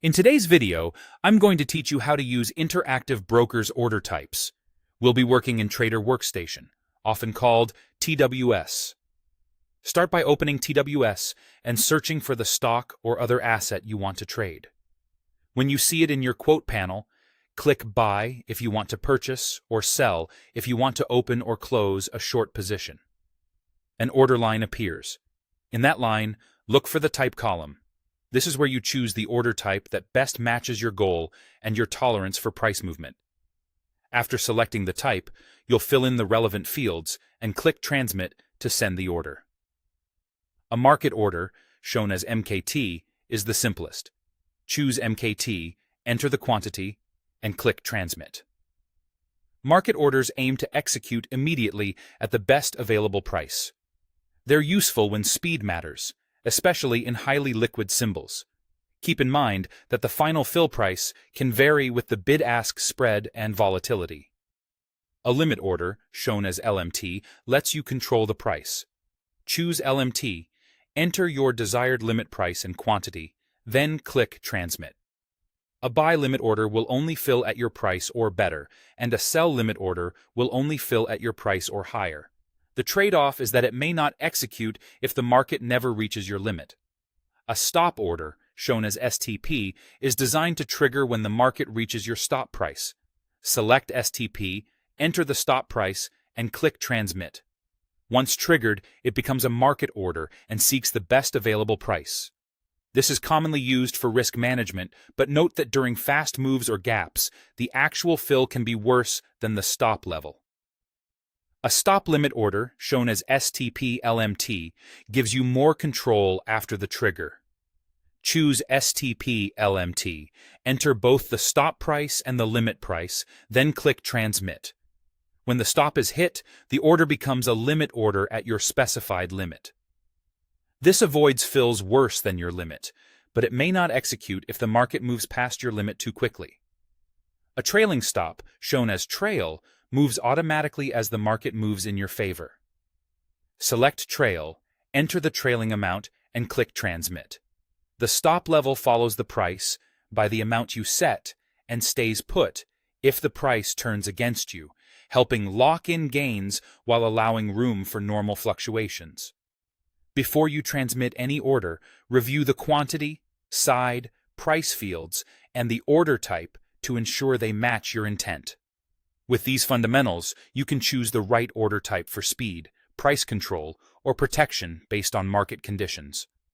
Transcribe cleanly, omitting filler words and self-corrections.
In today's video, I'm going to teach you how to use interactive brokers order types. We'll be working in Trader Workstation, often called TWS. Start by opening TWS and searching for the stock or other asset you want to trade. When you see it in your quote panel, click Buy if you want to purchase or Sell if you want to open or close a short position. An order line appears. In that line, look for the type column. This is where you choose the order type that best matches your goal and your tolerance for price movement. After selecting the type, you'll fill in the relevant fields and click Transmit to send the order. A market order, shown as MKT, is the simplest. Choose MKT, enter the quantity, and click Transmit. Market orders aim to execute immediately at the best available price. They're useful when speed matters, especially in highly liquid symbols. Keep in mind that the final fill price can vary with the bid-ask spread and volatility. A limit order, shown as LMT, lets you control the price. Choose LMT, enter your desired limit price and quantity, then click Transmit. A buy limit order will only fill at your price or better, and a sell limit order will only fill at your price or higher. The trade-off is that it may not execute if the market never reaches your limit. A stop order, shown as STP, is designed to trigger when the market reaches your stop price. Select STP, enter the stop price, and click Transmit. Once triggered, it becomes a market order and seeks the best available price. This is commonly used for risk management, but note that during fast moves or gaps, the actual fill can be worse than the stop level. A stop limit order, shown as STP-LMT, gives you more control after the trigger. Choose STP-LMT, enter both the stop price and the limit price, then click Transmit. When the stop is hit, the order becomes a limit order at your specified limit. This avoids fills worse than your limit, but it may not execute if the market moves past your limit too quickly. A trailing stop, shown as Trail, moves automatically as the market moves in your favor. Select Trail, enter the trailing amount, and click Transmit. The stop level follows the price by the amount you set and stays put if the price turns against you, helping lock in gains while allowing room for normal fluctuations. Before you transmit any order, review the quantity, side, price fields, and the order type to ensure they match your intent. With these fundamentals, you can choose the right order type for speed, price control, or protection based on market conditions.